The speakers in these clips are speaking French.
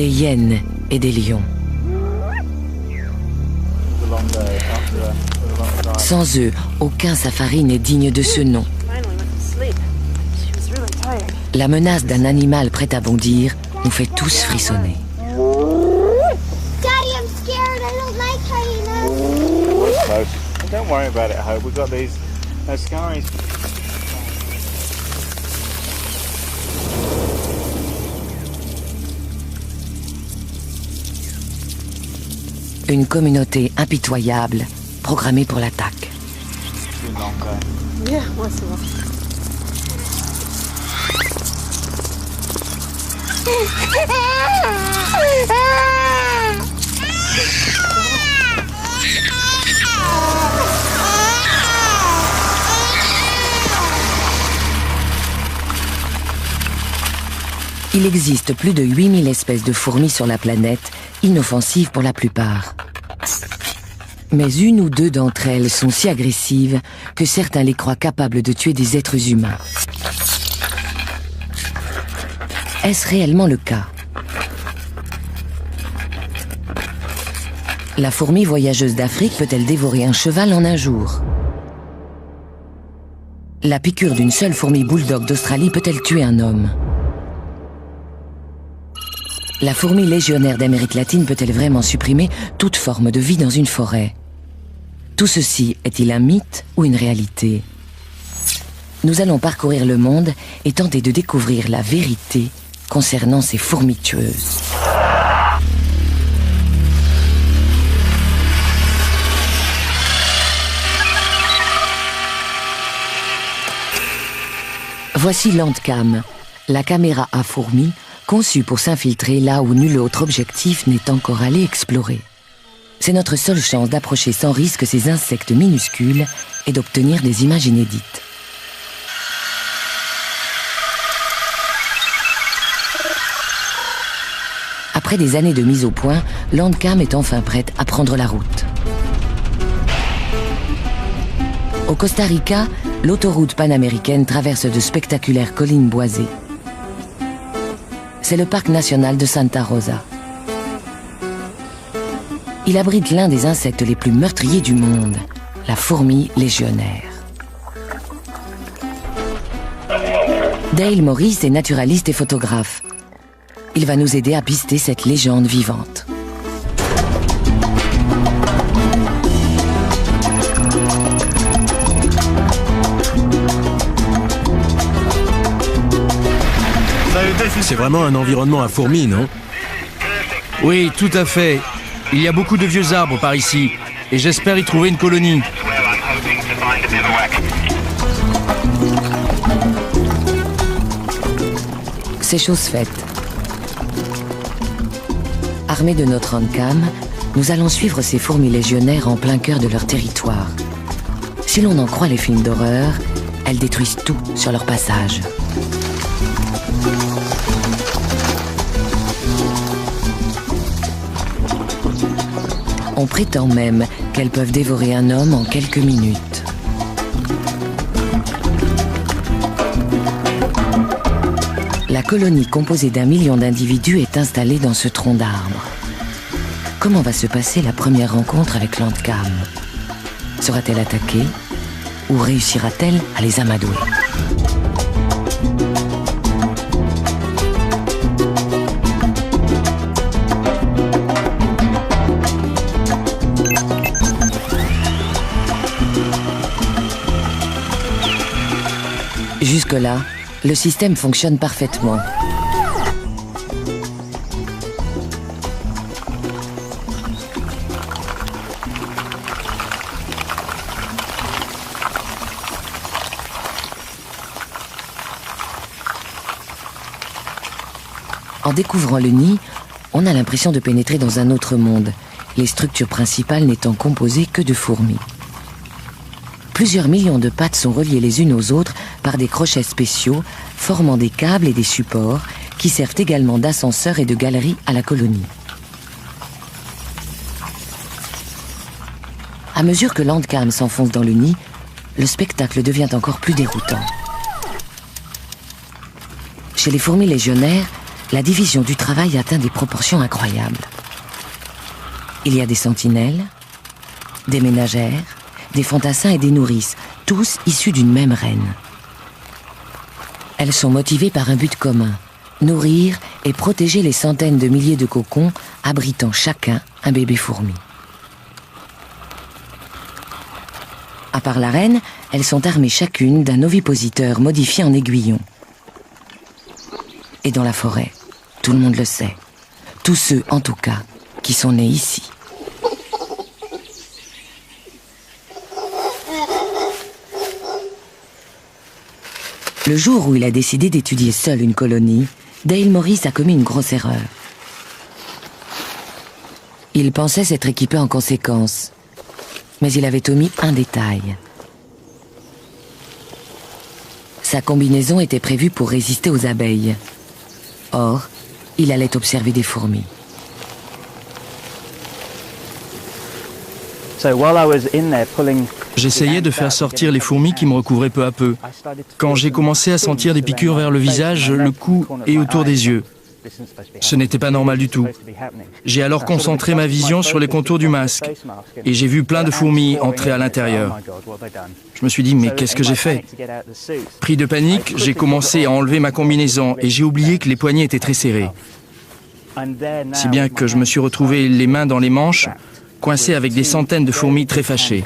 des hyènes et des lions. Sans eux, aucun safari n'est digne de ce nom. La menace d'un animal prêt à bondir nous fait tous frissonner. Daddy, I'm scared. I don't like hyenas. Don't worry about it, Hope. We've got these scaries. Une communauté impitoyable, programmée pour l'attaque. Yeah, once in a while. Il existe plus de 8000 espèces de fourmis sur la planète, inoffensives pour la plupart. Mais une ou deux d'entre elles sont si agressives que certains les croient capables de tuer des êtres humains. Est-ce réellement le cas? La fourmi voyageuse d'Afrique peut-elle dévorer un cheval en un jour? La piqûre d'une seule fourmi bulldog d'Australie peut-elle tuer un homme? La fourmi légionnaire d'Amérique latine peut-elle vraiment supprimer toute forme de vie dans une forêt? Tout ceci est-il un mythe ou une réalité? Nous allons parcourir le monde et tenter de découvrir la vérité concernant ces fourmis tueuses. Voici Landcam, la caméra à fourmis conçue pour s'infiltrer là où nul autre objectif n'est encore allé explorer. C'est notre seule chance d'approcher sans risque ces insectes minuscules et d'obtenir des images inédites. Après des années de mise au point, Landcam est enfin prête à prendre la route. Au Costa Rica, l'autoroute panaméricaine traverse de spectaculaires collines boisées. C'est le parc national de Santa Rosa. Il abrite l'un des insectes les plus meurtriers du monde, la fourmi légionnaire. Dale Morris est naturaliste et photographe. Il va nous aider à pister cette légende vivante. C'est vraiment un environnement à fourmis, non? Oui, tout à fait. Il y a beaucoup de vieux arbres par ici, et j'espère y trouver une colonie. C'est chose faite. Armés de notre Landcam, nous allons suivre ces fourmis légionnaires en plein cœur de leur territoire. Si l'on en croit les films d'horreur, elles détruisent tout sur leur passage. On prétend même qu'elles peuvent dévorer un homme en quelques minutes. La colonie composée d'1 million d'individus est installée dans ce tronc d'arbre. Comment va se passer la première rencontre avec Landcam? Sera-t-elle attaquée ou réussira-t-elle à les amadouer? Jusque-là, le système fonctionne parfaitement. En découvrant le nid, on a l'impression de pénétrer dans un autre monde, les structures principales n'étant composées que de fourmis. Plusieurs millions de pattes sont reliées les unes aux autres par des crochets spéciaux, formant des câbles et des supports qui servent également d'ascenseur et de galerie à la colonie. À mesure que Landcam s'enfonce dans le nid, le spectacle devient encore plus déroutant. Chez les fourmis légionnaires, la division du travail atteint des proportions incroyables. Il y a des sentinelles, des ménagères, des fantassins et des nourrices, tous issus d'une même reine. Elles sont motivées par un but commun, nourrir et protéger les centaines de milliers de cocons abritant chacun un bébé fourmi. À part la reine, elles sont armées chacune d'un ovipositeur modifié en aiguillon. Et dans la forêt, tout le monde le sait, tous ceux en tout cas qui sont nés ici. Le jour où il a décidé d'étudier seul une colonie, Dale Morris a commis une grosse erreur. Il pensait s'être équipé en conséquence, mais il avait omis un détail. Sa combinaison était prévue pour résister aux abeilles. Or, il allait observer des fourmis. J'essayais de faire sortir les fourmis qui me recouvraient peu à peu. Quand j'ai commencé à sentir des piqûres vers le visage, le cou et autour des yeux. Ce n'était pas normal du tout. J'ai alors concentré ma vision sur les contours du masque et j'ai vu plein de fourmis entrer à l'intérieur. Je me suis dit, mais qu'est-ce que j'ai fait? Pris de panique, j'ai commencé à enlever ma combinaison et j'ai oublié que les poignets étaient très serrés. Si bien que je me suis retrouvé les mains dans les manches, coincé avec des centaines de fourmis très fâchées.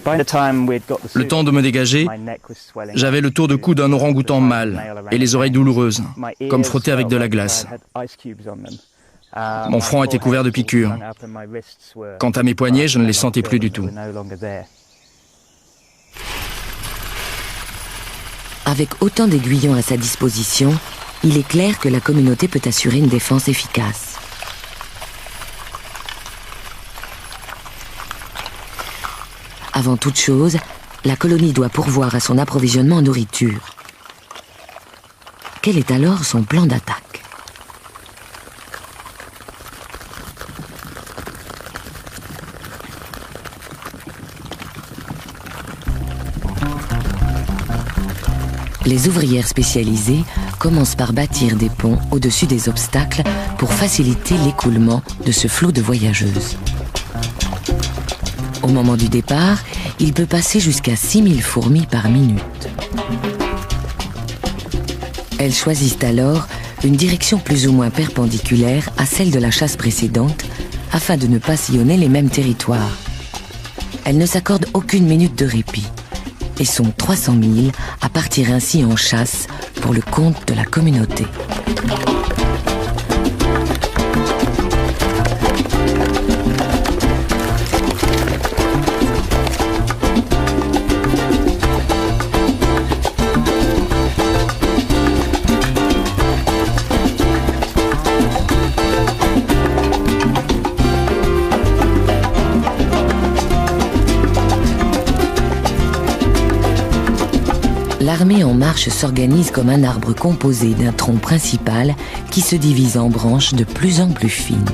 Le temps de me dégager, j'avais le tour de cou d'un orang-outan mâle et les oreilles douloureuses, comme frottées avec de la glace. Mon front était couvert de piqûres. Quant à mes poignets, je ne les sentais plus du tout. Avec autant d'aiguillons à sa disposition, il est clair que la communauté peut assurer une défense efficace. Avant toute chose, la colonie doit pourvoir à son approvisionnement en nourriture. Quel est alors son plan d'attaque? Les ouvrières spécialisées commencent par bâtir des ponts au-dessus des obstacles pour faciliter l'écoulement de ce flot de voyageuses. Au moment du départ, il peut passer jusqu'à 6000 fourmis par minute. Elles choisissent alors une direction plus ou moins perpendiculaire à celle de la chasse précédente, afin de ne pas sillonner les mêmes territoires. Elles ne s'accordent aucune minute de répit, et sont 300 000 à partir ainsi en chasse pour le compte de la communauté. L'armée en marche s'organise comme un arbre composé d'un tronc principal qui se divise en branches de plus en plus fines.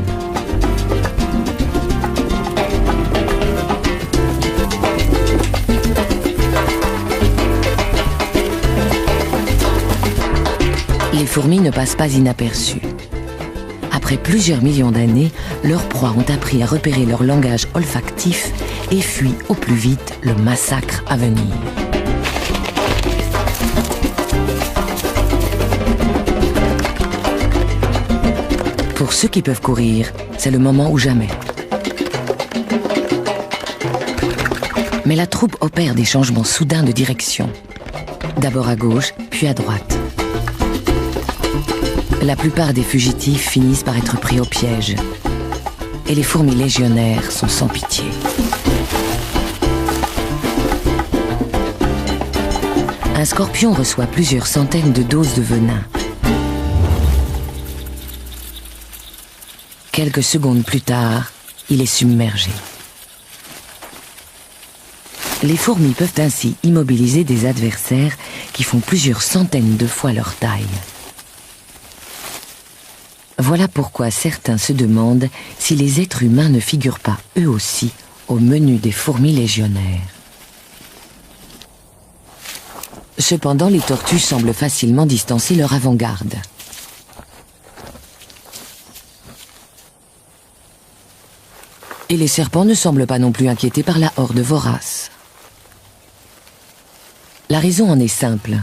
Les fourmis ne passent pas inaperçues. Après plusieurs millions d'années, leurs proies ont appris à repérer leur langage olfactif et fuient au plus vite le massacre à venir. Pour ceux qui peuvent courir, c'est le moment ou jamais. Mais la troupe opère des changements soudains de direction. D'abord à gauche, puis à droite. La plupart des fugitifs finissent par être pris au piège. Et les fourmis légionnaires sont sans pitié. Un scorpion reçoit plusieurs centaines de doses de venin. Quelques secondes plus tard, il est submergé. Les fourmis peuvent ainsi immobiliser des adversaires qui font plusieurs centaines de fois leur taille. Voilà pourquoi certains se demandent si les êtres humains ne figurent pas eux aussi au menu des fourmis légionnaires. Cependant, les tortues semblent facilement distancer leur avant-garde. Et les serpents ne semblent pas non plus inquiétés par la horde vorace. La raison en est simple.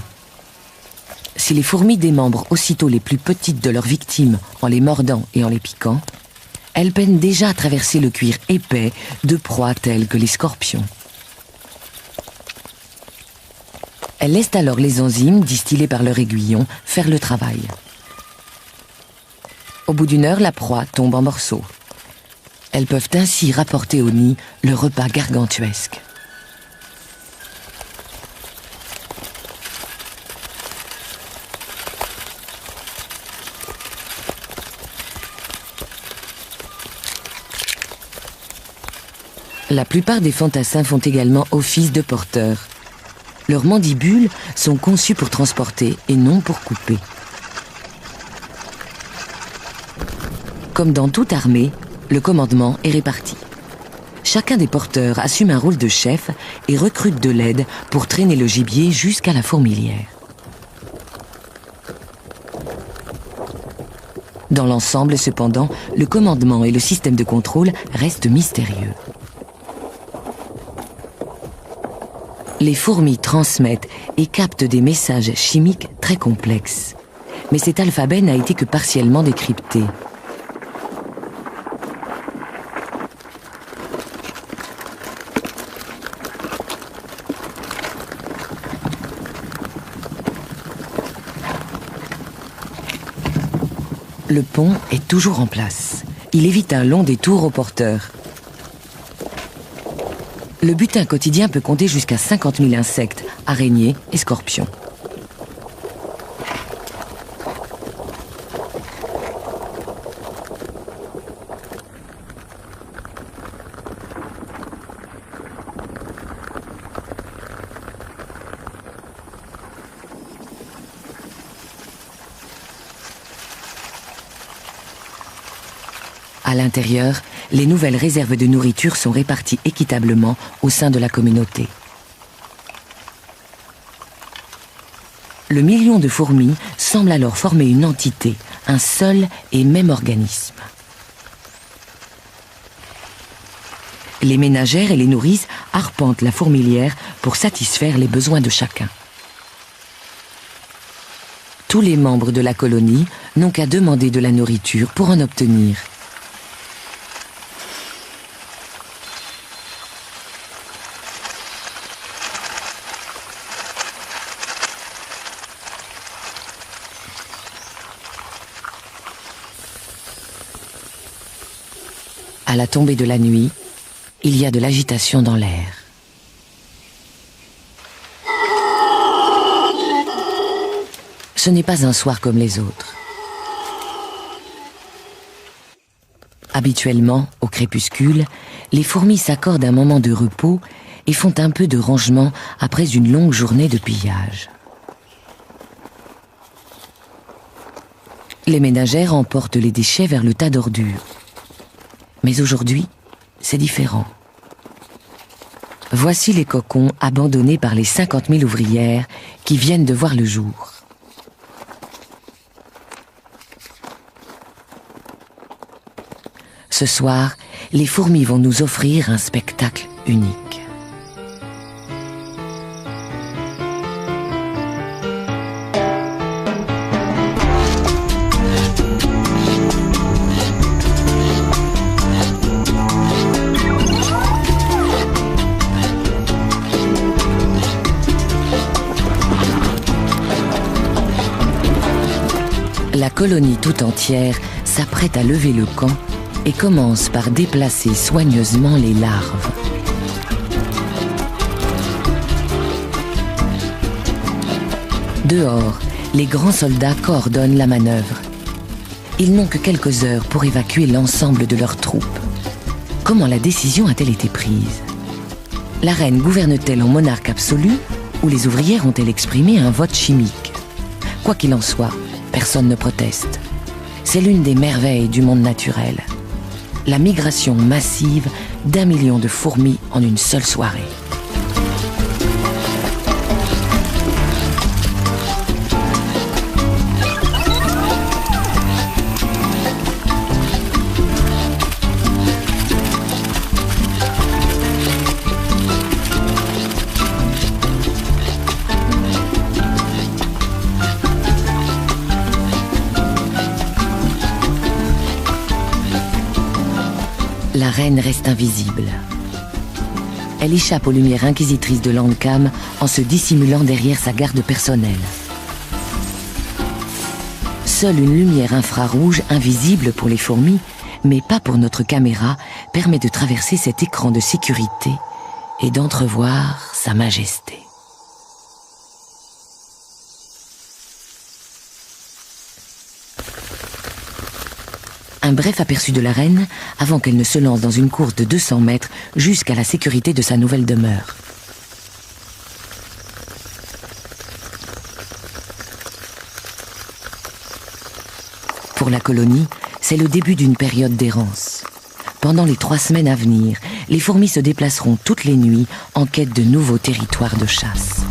Si les fourmis démembrent aussitôt les plus petites de leurs victimes en les mordant et en les piquant, elles peinent déjà à traverser le cuir épais de proies telles que les scorpions. Elles laissent alors les enzymes, distillées par leur aiguillon, faire le travail. Au bout d'une heure, la proie tombe en morceaux. Elles peuvent ainsi rapporter au nid le repas gargantuesque. La plupart des fantassins font également office de porteurs. Leurs mandibules sont conçues pour transporter et non pour couper. Comme dans toute armée, le commandement est réparti. Chacun des porteurs assume un rôle de chef et recrute de l'aide pour traîner le gibier jusqu'à la fourmilière. Dans l'ensemble, cependant, le commandement et le système de contrôle restent mystérieux. Les fourmis transmettent et captent des messages chimiques très complexes. Mais cet alphabet n'a été que partiellement décrypté. Le pont est toujours en place. Il évite un long détour aux porteurs. Le butin quotidien peut compter jusqu'à 50 000 insectes, araignées et scorpions. À l'intérieur, les nouvelles réserves de nourriture sont réparties équitablement au sein de la communauté. Le million de fourmis semble alors former une entité, un seul et même organisme. Les ménagères et les nourrices arpentent la fourmilière pour satisfaire les besoins de chacun. Tous les membres de la colonie n'ont qu'à demander de la nourriture pour en obtenir. À la tombée de la nuit, il y a de l'agitation dans l'air. Ce n'est pas un soir comme les autres. Habituellement, au crépuscule, les fourmis s'accordent un moment de repos et font un peu de rangement après une longue journée de pillage. Les ménagères emportent les déchets vers le tas d'ordures. Mais aujourd'hui, c'est différent. Voici les cocons abandonnés par les 50 000 ouvrières qui viennent de voir le jour. Ce soir, les fourmis vont nous offrir un spectacle unique. La colonie tout entière s'apprête à lever le camp et commence par déplacer soigneusement les larves. Dehors, les grands soldats coordonnent la manœuvre. Ils n'ont que quelques heures pour évacuer l'ensemble de leurs troupes. Comment la décision a-t-elle été prise? La reine gouverne-t-elle en monarque absolu ou les ouvrières ont-elles exprimé un vote chimique? Quoi qu'il en soit, personne ne proteste. C'est l'une des merveilles du monde naturel. La migration massive d'1 million de fourmis en une seule soirée. reine reste invisible. Elle échappe aux lumières inquisitrices de Landcam en se dissimulant derrière sa garde personnelle. Seule une lumière infrarouge, invisible pour les fourmis, mais pas pour notre caméra, permet de traverser cet écran de sécurité et d'entrevoir Sa Majesté. Un bref aperçu de la reine avant qu'elle ne se lance dans une course de 200 mètres jusqu'à la sécurité de sa nouvelle demeure. Pour la colonie, c'est le début d'une période d'errance. Pendant les 3 semaines à venir, les fourmis se déplaceront toutes les nuits en quête de nouveaux territoires de chasse.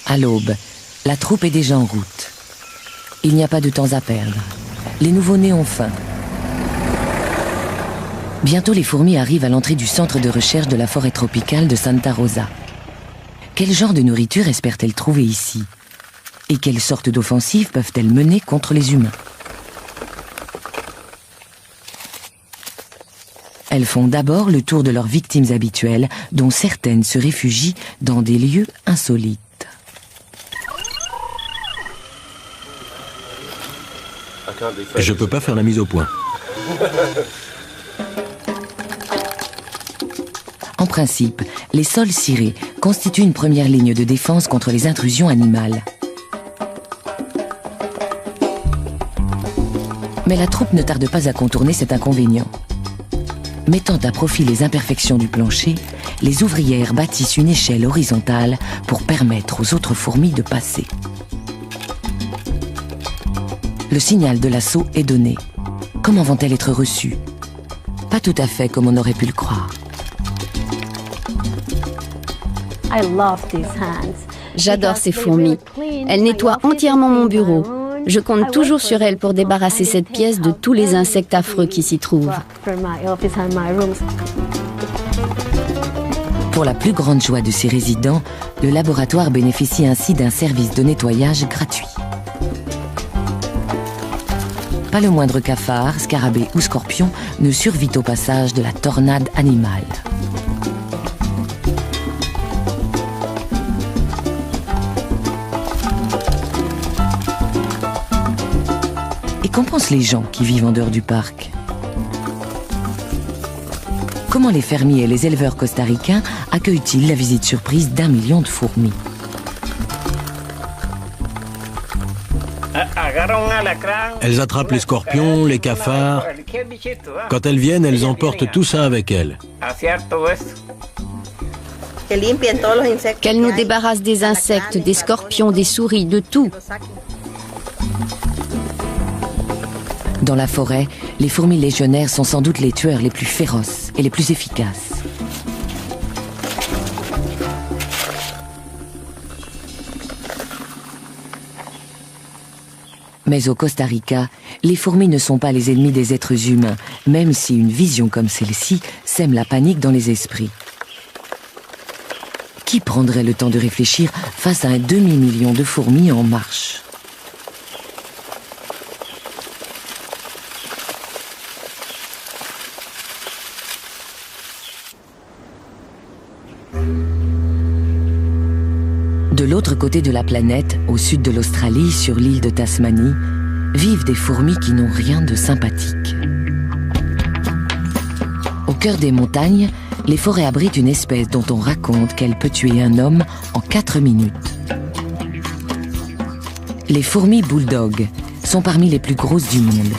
À l'aube, la troupe est déjà en route. Il n'y a pas de temps à perdre. Les nouveau-nés ont faim. Bientôt, les fourmis arrivent à l'entrée du centre de recherche de la forêt tropicale de Santa Rosa. Quel genre de nourriture espèrent-elles trouver ici? Et quelles sortes d'offensives peuvent-elles mener contre les humains? Elles font d'abord le tour de leurs victimes habituelles, dont certaines se réfugient dans des lieux insolites. Je peux pas faire la mise au point. En principe, les sols cirés constituent une première ligne de défense contre les intrusions animales. Mais la troupe ne tarde pas à contourner cet inconvénient. Mettant à profit les imperfections du plancher, les ouvrières bâtissent une échelle horizontale pour permettre aux autres fourmis de passer. Le signal de l'assaut est donné. Comment vont-elles être reçues? Pas tout à fait comme on aurait pu le croire. J'adore ces fourmis. Elles nettoient entièrement mon bureau. Je compte toujours sur elles pour débarrasser cette pièce de tous les insectes affreux qui s'y trouvent. Pour la plus grande joie de ses résidents, le laboratoire bénéficie ainsi d'un service de nettoyage gratuit. Pas le moindre cafard, scarabée ou scorpion ne survit au passage de la tornade animale. Et qu'en pensent les gens qui vivent en dehors du parc? Comment les fermiers et les éleveurs costaricains accueillent-ils la visite surprise d'1 million de fourmis? Elles attrapent les scorpions, les cafards. Quand elles viennent, elles emportent tout ça avec elles. Qu'elles nous débarrassent des insectes, des scorpions, des souris, de tout. Dans la forêt, les fourmis légionnaires sont sans doute les tueurs les plus féroces et les plus efficaces. Mais au Costa Rica, les fourmis ne sont pas les ennemis des êtres humains, même si une vision comme celle-ci sème la panique dans les esprits. Qui prendrait le temps de réfléchir face à un demi-million de fourmis en marche? De l'autre côté de la planète, au sud de l'Australie, sur l'île de Tasmanie, vivent des fourmis qui n'ont rien de sympathique. Au cœur des montagnes, les forêts abritent une espèce dont on raconte qu'elle peut tuer un homme en 4 minutes. Les fourmis bulldog sont parmi les plus grosses du monde.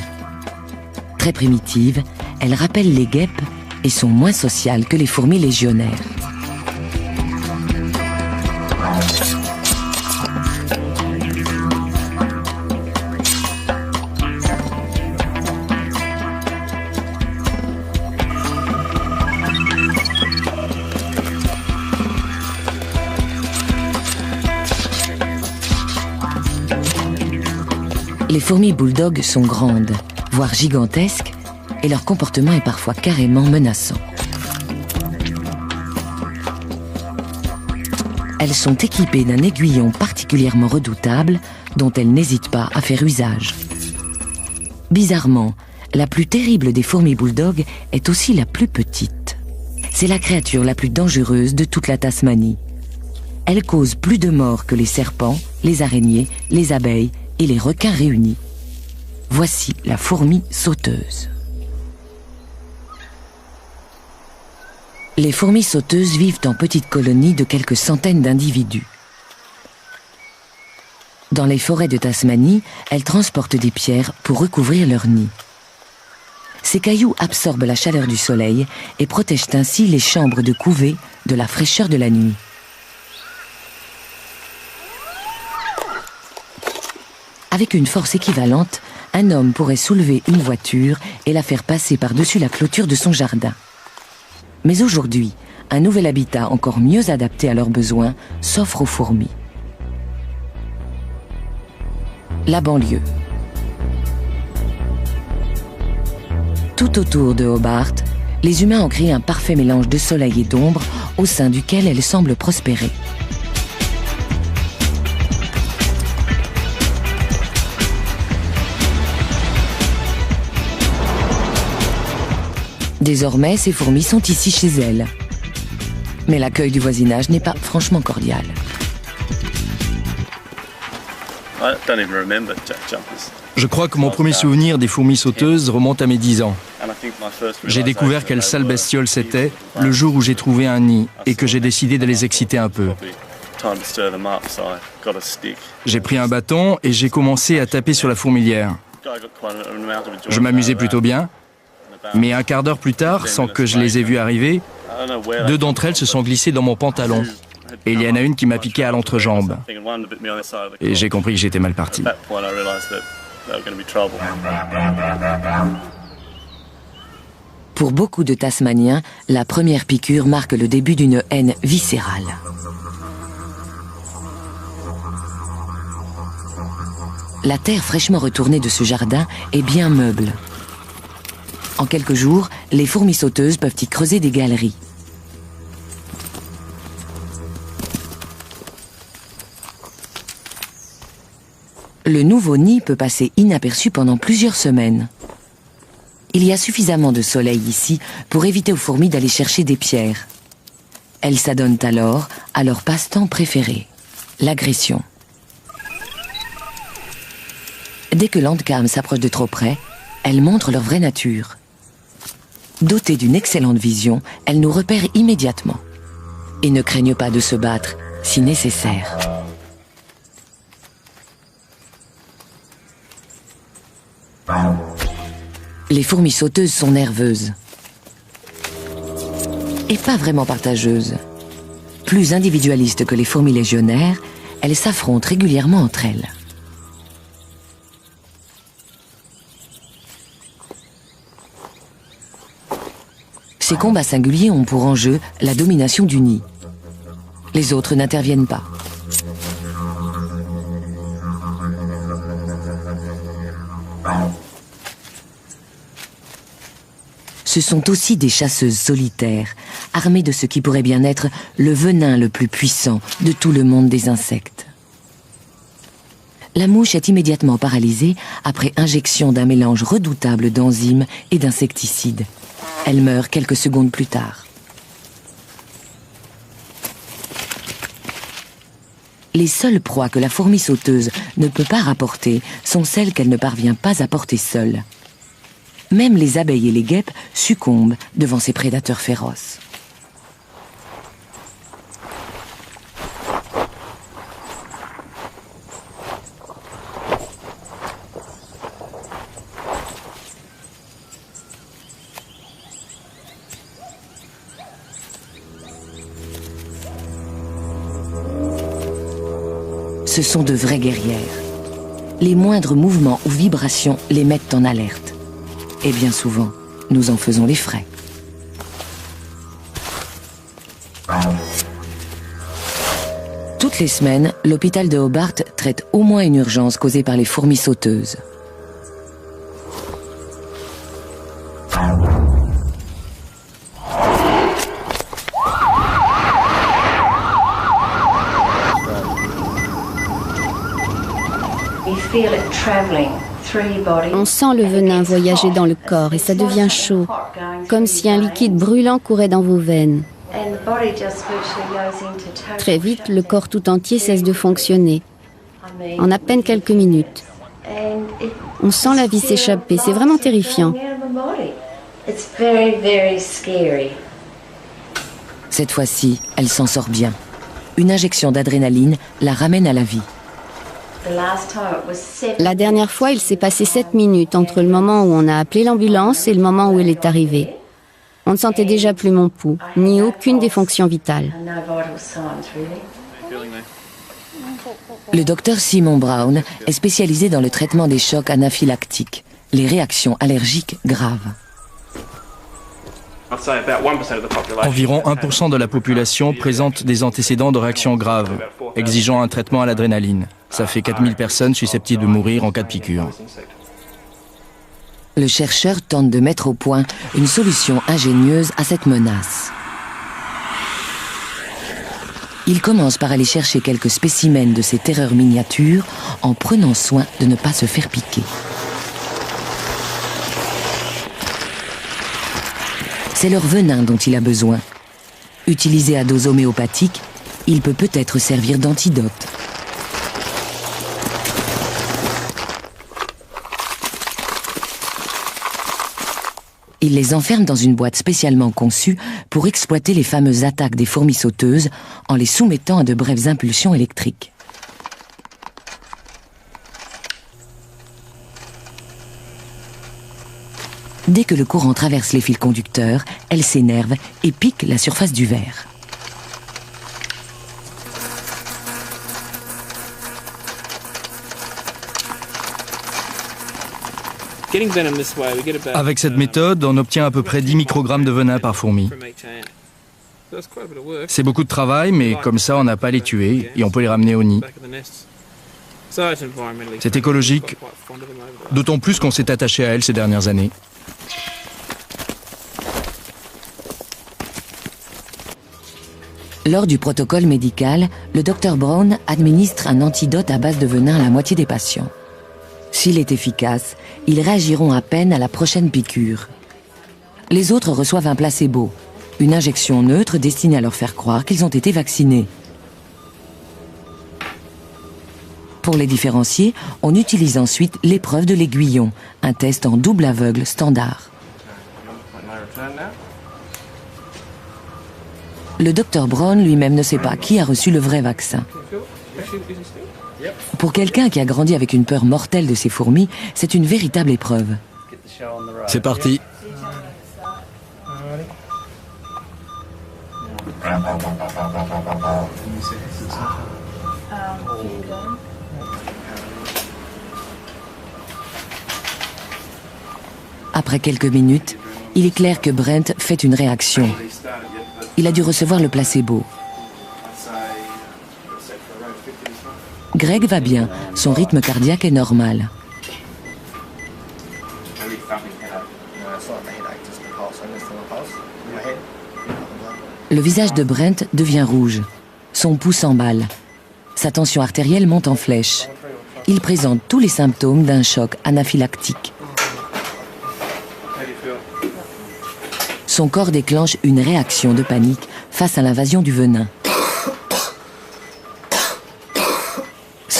Très primitives, elles rappellent les guêpes et sont moins sociales que les fourmis légionnaires. Les fourmis bulldog sont grandes, voire gigantesques, et leur comportement est parfois carrément menaçant. Elles sont équipées d'un aiguillon particulièrement redoutable dont elles n'hésitent pas à faire usage. Bizarrement, la plus terrible des fourmis bulldog est aussi la plus petite. C'est la créature la plus dangereuse de toute la Tasmanie. Elle cause plus de morts que les serpents, les araignées, les abeilles et les requins réunis. Voici la fourmi sauteuse. Les fourmis sauteuses vivent en petites colonies de quelques centaines d'individus. Dans les forêts de Tasmanie, elles transportent des pierres pour recouvrir leur nid. Ces cailloux absorbent la chaleur du soleil et protègent ainsi les chambres de couvée de la fraîcheur de la nuit. Avec une force équivalente, un homme pourrait soulever une voiture et la faire passer par-dessus la clôture de son jardin. Mais aujourd'hui, un nouvel habitat encore mieux adapté à leurs besoins s'offre aux fourmis. La banlieue. Tout autour de Hobart, les humains ont créé un parfait mélange de soleil et d'ombre au sein duquel elles semblent prospérer. Désormais, ces fourmis sont ici chez elles. Mais l'accueil du voisinage n'est pas franchement cordial. Je crois que mon premier souvenir des fourmis sauteuses remonte à mes 10 ans. J'ai découvert quelle sale bestiole c'était le jour où j'ai trouvé un nid et que j'ai décidé de les exciter un peu. J'ai pris un bâton et j'ai commencé à taper sur la fourmilière. Je m'amusais plutôt bien, mais un quart d'heure plus tard, sans que je les ai vues arriver, 2 d'entre elles se sont glissées dans mon pantalon. Et il y en a une qui m'a piqué à l'entrejambe. Et j'ai compris que j'étais mal parti. Pour beaucoup de Tasmaniens, la première piqûre marque le début d'une haine viscérale. La terre fraîchement retournée de ce jardin est bien meuble. En quelques jours, les fourmis sauteuses peuvent y creuser des galeries. Le nouveau nid peut passer inaperçu pendant plusieurs semaines. Il y a suffisamment de soleil ici pour éviter aux fourmis d'aller chercher des pierres. Elles s'adonnent alors à leur passe-temps préféré, l'agression. Dès que l'Andcam s'approche de trop près, elles montrent leur vraie nature. Dotées d'une excellente vision, elles nous repèrent immédiatement et ne craignent pas de se battre si nécessaire. Les fourmis sauteuses sont nerveuses et pas vraiment partageuses. Plus individualistes que les fourmis légionnaires, elles s'affrontent régulièrement entre elles. Ces combats singuliers ont pour enjeu la domination du nid. Les autres n'interviennent pas. Ce sont aussi des chasseuses solitaires, armées de ce qui pourrait bien être le venin le plus puissant de tout le monde des insectes. La mouche est immédiatement paralysée après injection d'un mélange redoutable d'enzymes et d'insecticides. Elle meurt quelques secondes plus tard. Les seules proies que la fourmi sauteuse ne peut pas rapporter sont celles qu'elle ne parvient pas à porter seule. Même les abeilles et les guêpes succombent devant ces prédateurs féroces. Ce sont de vraies guerrières. Les moindres mouvements ou vibrations les mettent en alerte. Et bien souvent, nous en faisons les frais. Toutes les semaines, l'hôpital de Hobart traite au moins une urgence causée par les fourmis sauteuses. On sent le venin voyager dans le corps et ça devient chaud, comme si un liquide brûlant courait dans vos veines. Très vite, le corps tout entier cesse de fonctionner, en à peine quelques minutes. On sent la vie s'échapper, c'est vraiment terrifiant. Cette fois-ci, elle s'en sort bien. Une injection d'adrénaline la ramène à la vie. La dernière fois, il s'est passé 7 minutes entre le moment où on a appelé l'ambulance et le moment où elle est arrivée. On ne sentait déjà plus mon pouls, ni aucune des fonctions vitales. Le docteur Simon Brown est spécialisé dans le traitement des chocs anaphylactiques, les réactions allergiques graves. Environ 1% de la population présente des antécédents de réactions graves, exigeant un traitement à l'adrénaline. Ça fait 4000 personnes susceptibles de mourir en cas de piqûre. Le chercheur tente de mettre au point une solution ingénieuse à cette menace. Il commence par aller chercher quelques spécimens de ces terreurs miniatures en prenant soin de ne pas se faire piquer. C'est leur venin dont il a besoin. Utilisé à dose homéopathique, il peut peut-être servir d'antidote. Il les enferme dans une boîte spécialement conçue pour exploiter les fameuses attaques des fourmis sauteuses en les soumettant à de brèves impulsions électriques. Dès que le courant traverse les fils conducteurs, elles s'énervent et piquent la surface du verre. Avec cette méthode, on obtient à peu près 10 microgrammes de venin par fourmi. C'est beaucoup de travail, mais comme ça, on n'a pas à les tuer et on peut les ramener au nid. C'est écologique, d'autant plus qu'on s'est attaché à elles ces dernières années. Lors du protocole médical, le Dr Brown administre un antidote à base de venin à la moitié des patients. S'il est efficace, ils réagiront à peine à la prochaine piqûre. Les autres reçoivent un placebo, une injection neutre destinée à leur faire croire qu'ils ont été vaccinés. Pour les différencier, on utilise ensuite l'épreuve de l'aiguillon, un test en double aveugle standard. Le Dr Brown lui-même ne sait pas qui a reçu le vrai vaccin. Pour quelqu'un qui a grandi avec une peur mortelle de ces fourmis, c'est une véritable épreuve. C'est parti. Après quelques minutes, il est clair que Brent fait une réaction. Il a dû recevoir le placebo. Greg va bien, son rythme cardiaque est normal. Le visage de Brent devient rouge. Son pouls s'emballe. Sa tension artérielle monte en flèche. Il présente tous les symptômes d'un choc anaphylactique. Son corps déclenche une réaction de panique face à l'invasion du venin.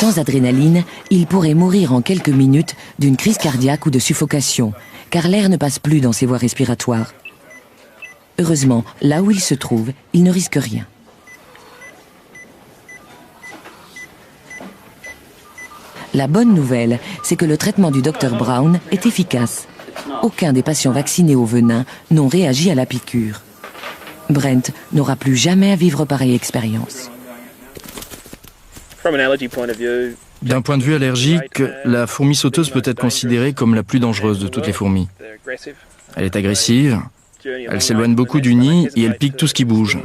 Sans adrénaline, il pourrait mourir en quelques minutes d'une crise cardiaque ou de suffocation, car l'air ne passe plus dans ses voies respiratoires. Heureusement, là où il se trouve, il ne risque rien. La bonne nouvelle, c'est que le traitement du Dr Brown est efficace. Aucun des patients vaccinés au venin n'ont réagi à la piqûre. Brent n'aura plus jamais à vivre pareille expérience. D'un point de vue allergique, la fourmi sauteuse peut être considérée comme la plus dangereuse de toutes les fourmis. Elle est agressive, elle s'éloigne beaucoup du nid et elle pique tout ce qui bouge.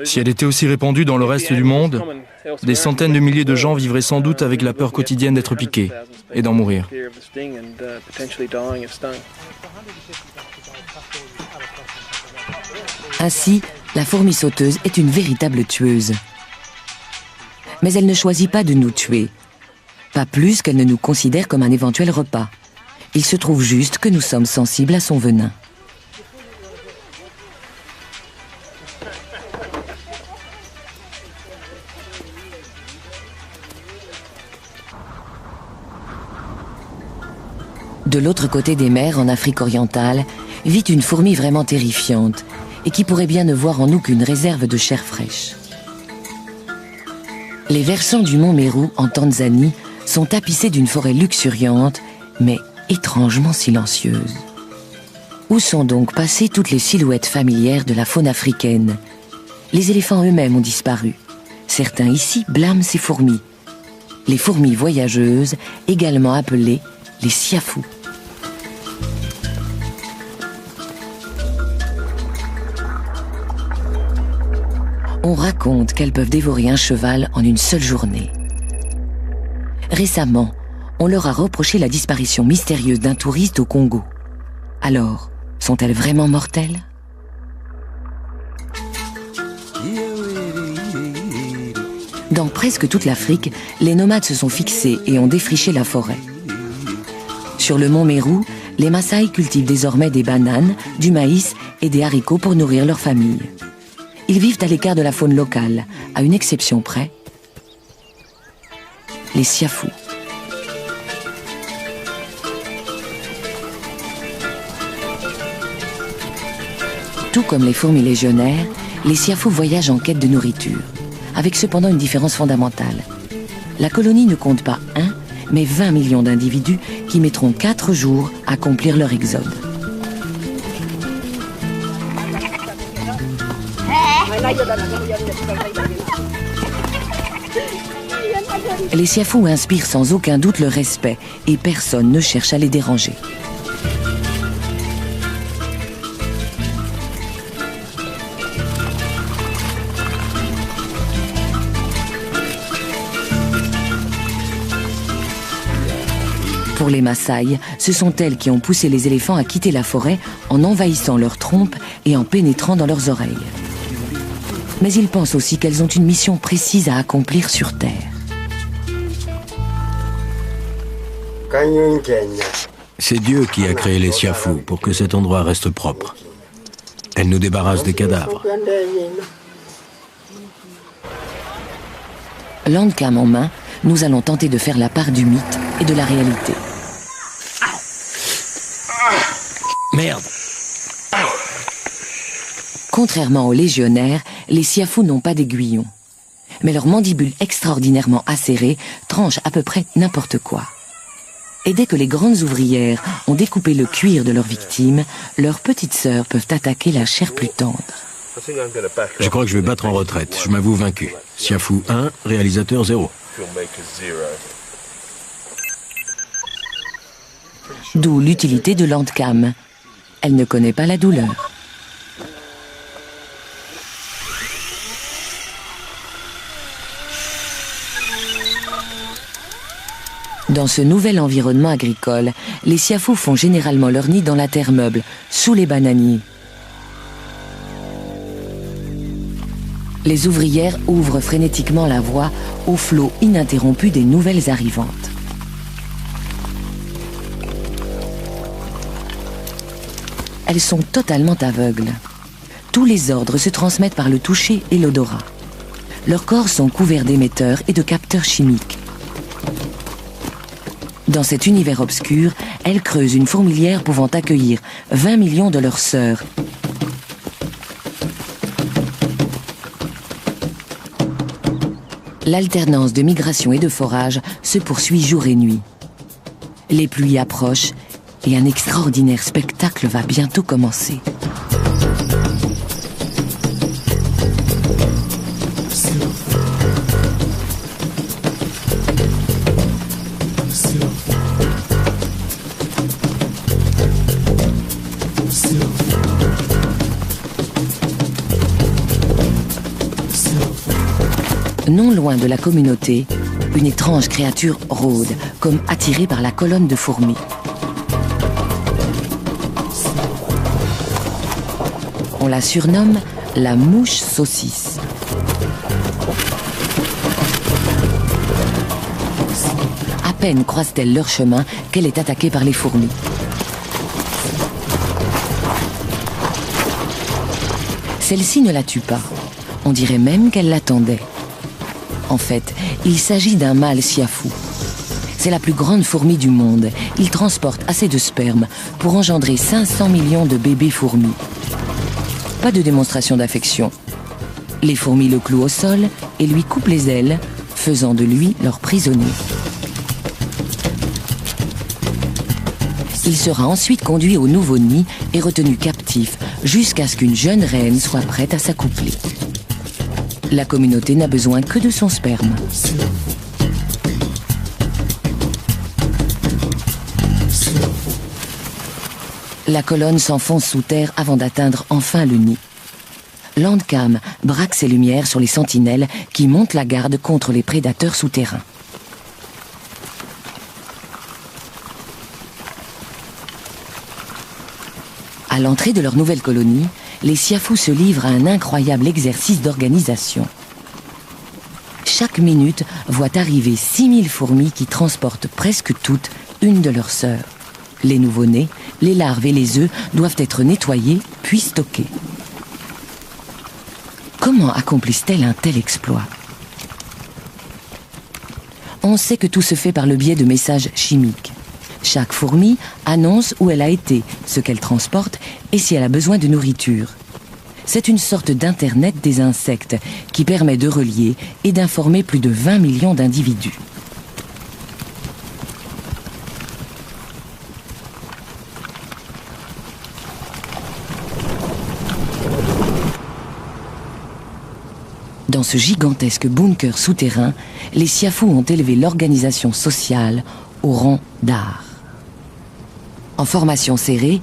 Si elle était aussi répandue dans le reste du monde, des centaines de milliers de gens vivraient sans doute avec la peur quotidienne d'être piqués et d'en mourir. Ainsi, la fourmi sauteuse est une véritable tueuse. Mais elle ne choisit pas de nous tuer. Pas plus qu'elle ne nous considère comme un éventuel repas. Il se trouve juste que nous sommes sensibles à son venin. De l'autre côté des mers, en Afrique orientale, vit une fourmi vraiment terrifiante et qui pourrait bien ne voir en nous qu'une réserve de chair fraîche. Les versants du mont Meru, en Tanzanie, sont tapissés d'une forêt luxuriante, mais étrangement silencieuse. Où sont donc passées toutes les silhouettes familières de la faune africaine? Les éléphants eux-mêmes ont disparu. Certains ici blâment ces fourmis. Les fourmis voyageuses, également appelées les siafous. On raconte qu'elles peuvent dévorer un cheval en une seule journée. Récemment, on leur a reproché la disparition mystérieuse d'un touriste au Congo. Alors, sont-elles vraiment mortelles ? Dans presque toute l'Afrique, les nomades se sont fixés et ont défriché la forêt. Sur le mont Meru, les Maasai cultivent désormais des bananes, du maïs et des haricots pour nourrir leur famille. Ils vivent à l'écart de la faune locale, à une exception près, les siafous. Tout comme les fourmis légionnaires, les siafous voyagent en quête de nourriture, avec cependant une différence fondamentale. La colonie ne compte pas 1, mais 20 millions d'individus qui mettront 4 jours à accomplir leur exode. Les siafous inspirent sans aucun doute le respect et personne ne cherche à les déranger. Pour les Maasai, ce sont elles qui ont poussé les éléphants à quitter la forêt en envahissant leurs trompes et en pénétrant dans leurs oreilles. Mais ils pensent aussi qu'elles ont une mission précise à accomplir sur Terre. C'est Dieu qui a créé les siafous pour que cet endroit reste propre. Elle nous débarrasse des cadavres. Landcam en main, nous allons tenter de faire la part du mythe et de la réalité. Merde! Contrairement aux légionnaires, les siafous n'ont pas d'aiguillon. Mais leurs mandibules extraordinairement acérées tranchent à peu près n'importe quoi. Et dès que les grandes ouvrières ont découpé le cuir de leurs victimes, leurs petites sœurs peuvent attaquer la chair plus tendre. Je crois que je vais battre en retraite. Je m'avoue vaincu. Siafou 1, réalisateur 0. D'où l'utilité de Landcam. Elle ne connaît pas la douleur. Dans ce nouvel environnement agricole, les siafous font généralement leur nid dans la terre meuble, sous les bananiers. Les ouvrières ouvrent frénétiquement la voie au flot ininterrompu des nouvelles arrivantes. Elles sont totalement aveugles. Tous les ordres se transmettent par le toucher et l'odorat. Leurs corps sont couverts d'émetteurs et de capteurs chimiques. Dans cet univers obscur, elles creusent une fourmilière pouvant accueillir 20 millions de leurs sœurs. L'alternance de migration et de forage se poursuit jour et nuit. Les pluies approchent et un extraordinaire spectacle va bientôt commencer. non loin de la communauté, une étrange créature rôde, comme attirée par la colonne de fourmis. On la surnomme la mouche saucisse. À peine croise-t-elle leur chemin qu'elle est attaquée par les fourmis. Celle-ci ne la tue pas. On dirait même qu'elle l'attendait. En fait, il s'agit d'un mâle siafou. C'est la plus grande fourmi du monde. Il transporte assez de sperme pour engendrer 500 millions de bébés fourmis. Pas de démonstration d'affection. Les fourmis le clouent au sol et lui coupent les ailes, faisant de lui leur prisonnier. Il sera ensuite conduit au nouveau nid et retenu captif jusqu'à ce qu'une jeune reine soit prête à s'accoupler. La communauté n'a besoin que de son sperme. La colonne s'enfonce sous terre avant d'atteindre enfin le nid. Landcam braque ses lumières sur les sentinelles qui montent la garde contre les prédateurs souterrains. À l'entrée de leur nouvelle colonie, les siafous se livrent à un incroyable exercice d'organisation. Chaque minute voit arriver 6000 fourmis qui transportent presque toutes une de leurs sœurs. Les nouveau-nés, les larves et les œufs doivent être nettoyés puis stockés. Comment accomplissent-elles un tel exploit? On sait que tout se fait par le biais de messages chimiques. Chaque fourmi annonce où elle a été, ce qu'elle transporte et si elle a besoin de nourriture. C'est une sorte d'internet des insectes qui permet de relier et d'informer plus de 20 millions d'individus. Dans ce gigantesque bunker souterrain, les siafous ont élevé l'organisation sociale au rang d'art. En formation serrée,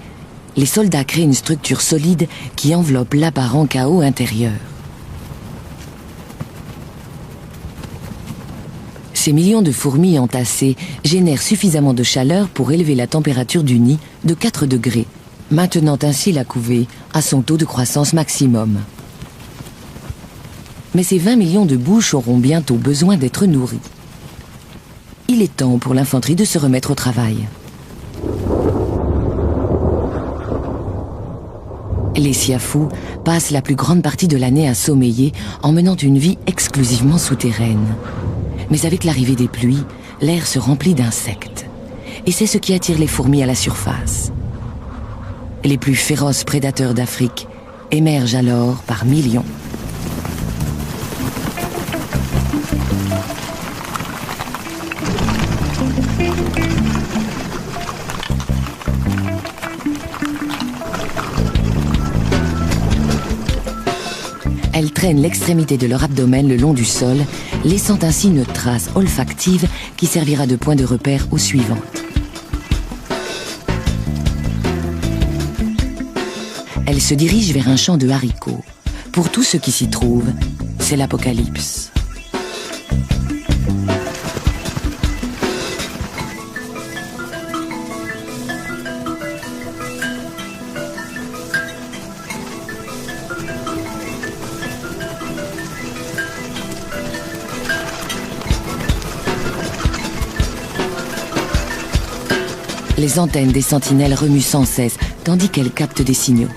les soldats créent une structure solide qui enveloppe l'apparent chaos intérieur. Ces millions de fourmis entassées génèrent suffisamment de chaleur pour élever la température du nid de 4 degrés, maintenant ainsi la couvée à son taux de croissance maximum. Mais ces 20 millions de bouches auront bientôt besoin d'être nourries. Il est temps pour l'infanterie de se remettre au travail. Les siafous passent la plus grande partie de l'année à sommeiller en menant une vie exclusivement souterraine. Mais avec l'arrivée des pluies, l'air se remplit d'insectes. Et c'est ce qui attire les fourmis à la surface. Les plus féroces prédateurs d'Afrique émergent alors par millions. Elles traînent l'extrémité de leur abdomen le long du sol, laissant ainsi une trace olfactive qui servira de point de repère aux suivantes. Elles se dirigent vers un champ de haricots. Pour tous ceux qui s'y trouvent, c'est l'apocalypse. Les antennes des sentinelles remuent sans cesse, tandis qu'elles captent des signaux.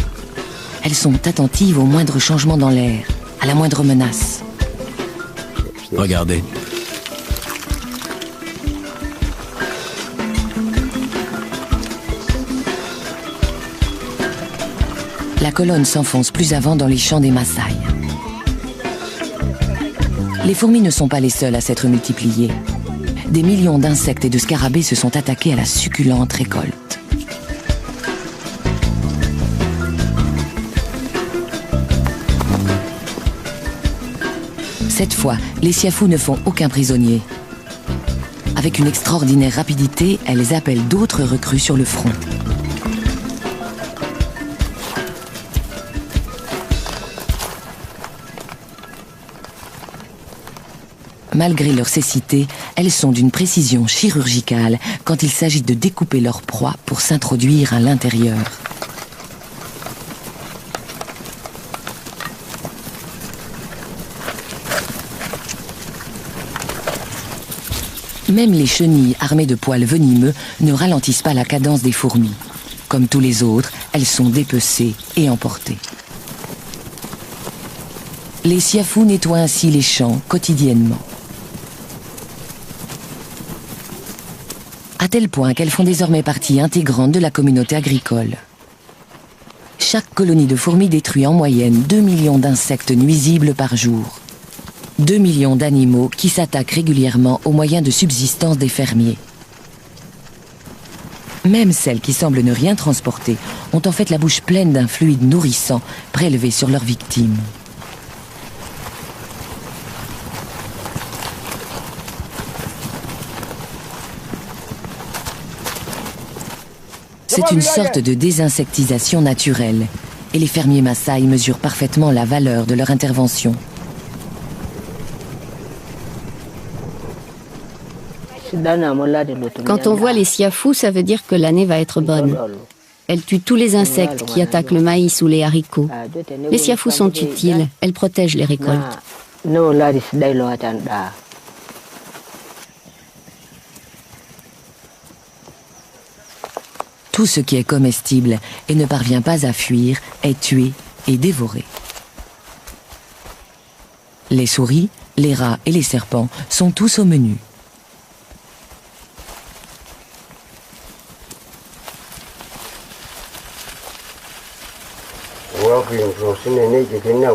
Elles sont attentives au moindre changement dans l'air, à la moindre menace. Regardez. La colonne s'enfonce plus avant dans les champs des Maasai. Les fourmis ne sont pas les seules à s'être multipliées. Des millions d'insectes et de scarabées se sont attaqués à la succulente récolte. Cette fois, les siafous ne font aucun prisonnier. Avec une extraordinaire rapidité, elles appellent d'autres recrues sur le front. Malgré leur cécité, elles sont d'une précision chirurgicale quand il s'agit de découper leur proie pour s'introduire à l'intérieur. Même les chenilles armées de poils venimeux ne ralentissent pas la cadence des fourmis. Comme tous les autres, elles sont dépecées et emportées. Les siafous nettoient ainsi les champs quotidiennement. À tel point qu'elles font désormais partie intégrante de la communauté agricole. Chaque colonie de fourmis détruit en moyenne 2 millions d'insectes nuisibles par jour. 2 millions d'animaux qui s'attaquent régulièrement aux moyens de subsistance des fermiers. Même celles qui semblent ne rien transporter ont en fait la bouche pleine d'un fluide nourrissant prélevé sur leurs victimes. C'est une sorte de désinsectisation naturelle, et les fermiers Maasai mesurent parfaitement la valeur de leur intervention. Quand on voit les siafous, ça veut dire que l'année va être bonne. Elles tuent tous les insectes qui attaquent le maïs ou les haricots. Les siafous sont utiles, elles protègent les récoltes. Tout ce qui est comestible et ne parvient pas à fuir est tué et dévoré. Les souris, les rats et les serpents sont tous au menu.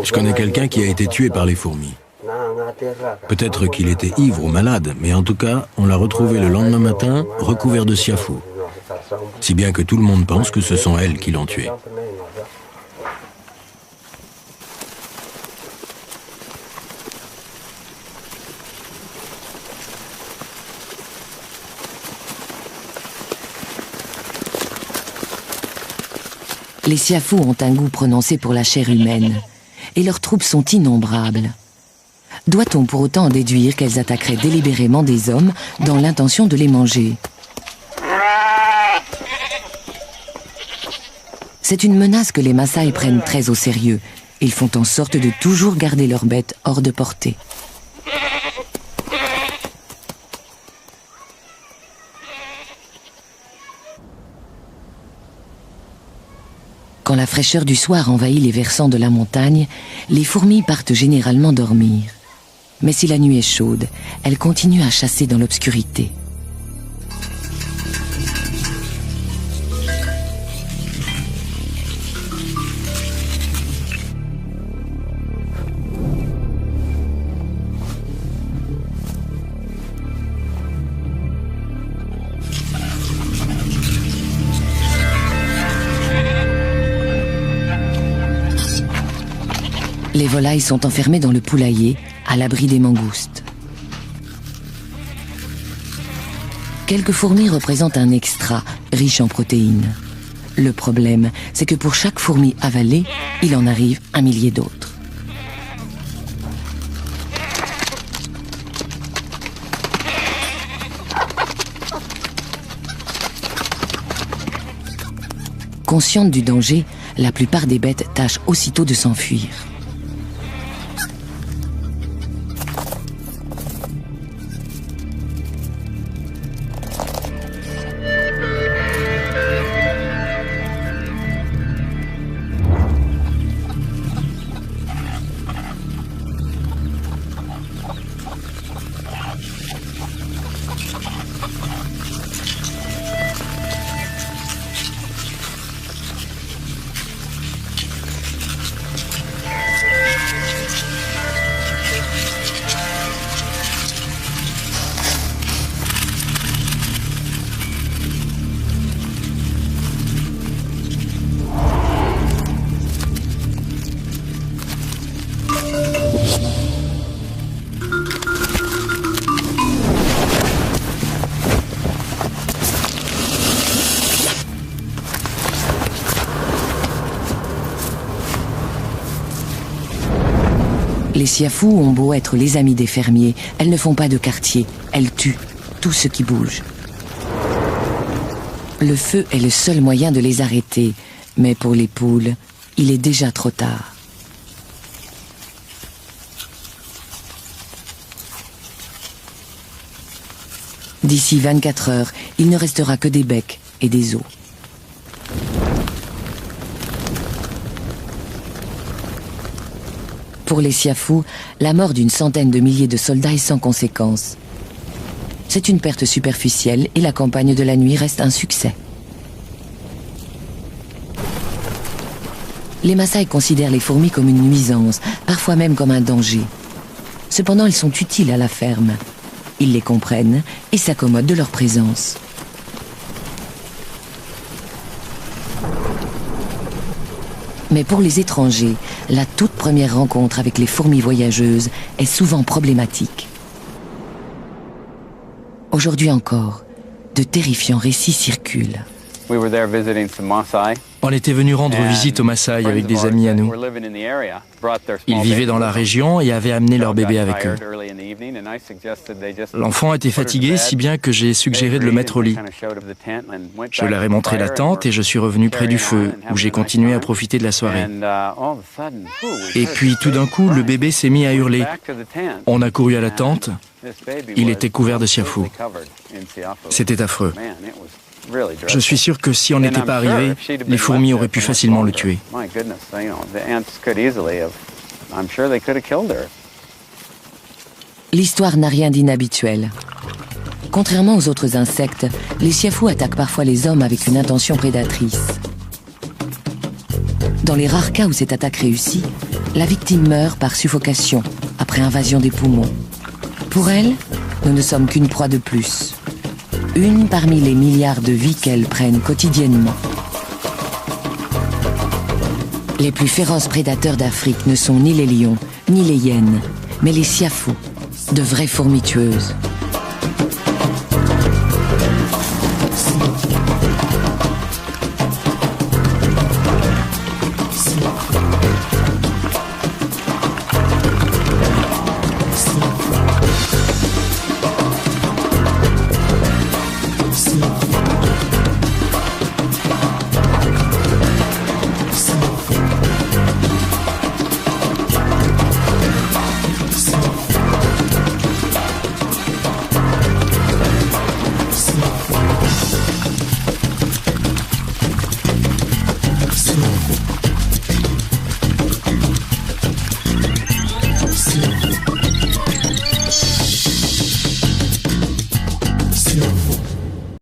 Je connais quelqu'un qui a été tué par les fourmis. Peut-être qu'il était ivre ou malade, mais en tout cas, on l'a retrouvé le lendemain matin, recouvert de siafous. Si bien que tout le monde pense que ce sont elles qui l'ont tué. Les siafous ont un goût prononcé pour la chair humaine, et leurs troupes sont innombrables. Doit-on pour autant en déduire qu'elles attaqueraient délibérément des hommes dans l'intention de les manger ? C'est une menace que les Maasai prennent très au sérieux. Ils font en sorte de toujours garder leurs bêtes hors de portée. Quand la fraîcheur du soir envahit les versants de la montagne, les fourmis partent généralement dormir. Mais si la nuit est chaude, elles continuent à chasser dans l'obscurité. Les volailles sont enfermées dans le poulailler, à l'abri des mangoustes. Quelques fourmis représentent un extra, riche en protéines. Le problème, c'est que pour chaque fourmi avalée, il en arrive 1 millier d'autres. Conscientes du danger, la plupart des bêtes tâchent aussitôt de s'enfuir. Les siafous ont beau être les amis des fermiers, elles ne font pas de quartier, elles tuent tout ce qui bouge. Le feu est le seul moyen de les arrêter, mais pour les poules, il est déjà trop tard. D'ici 24 heures, il ne restera que des becs et des os. Pour les siafous, la mort d'une centaine de milliers de soldats est sans conséquence. C'est une perte superficielle et la campagne de la nuit reste un succès. Les Maasai considèrent les fourmis comme une nuisance, parfois même comme un danger. Cependant, elles sont utiles à la ferme. Ils les comprennent et s'accommodent de leur présence. Mais pour les étrangers, la toute première rencontre avec les fourmis voyageuses est souvent problématique. Aujourd'hui encore, de terrifiants récits circulent. On était venu rendre visite aux Maasai avec des amis à nous. Ils vivaient dans la région et avaient amené leur bébé avec eux. L'enfant était fatigué, si bien que j'ai suggéré de le mettre au lit. Je leur ai montré la tente et je suis revenu près du feu, où j'ai continué à profiter de la soirée. Et puis tout d'un coup, le bébé s'est mis à hurler. On a couru à la tente. Il était couvert de siafous. C'était affreux. Je suis sûr que si on n'était pas arrivé, les fourmis auraient pu facilement le tuer. L'histoire n'a rien d'inhabituel. Contrairement aux autres insectes, les siafous attaquent parfois les hommes avec une intention prédatrice. Dans les rares cas où cette attaque réussit, la victime meurt par suffocation, après invasion des poumons. Pour elle, nous ne sommes qu'une proie de plus. Une parmi les milliards de vies qu'elles prennent quotidiennement. Les plus féroces prédateurs d'Afrique ne sont ni les lions, ni les hyènes, mais les siafous, de vraies fourmis tueuses.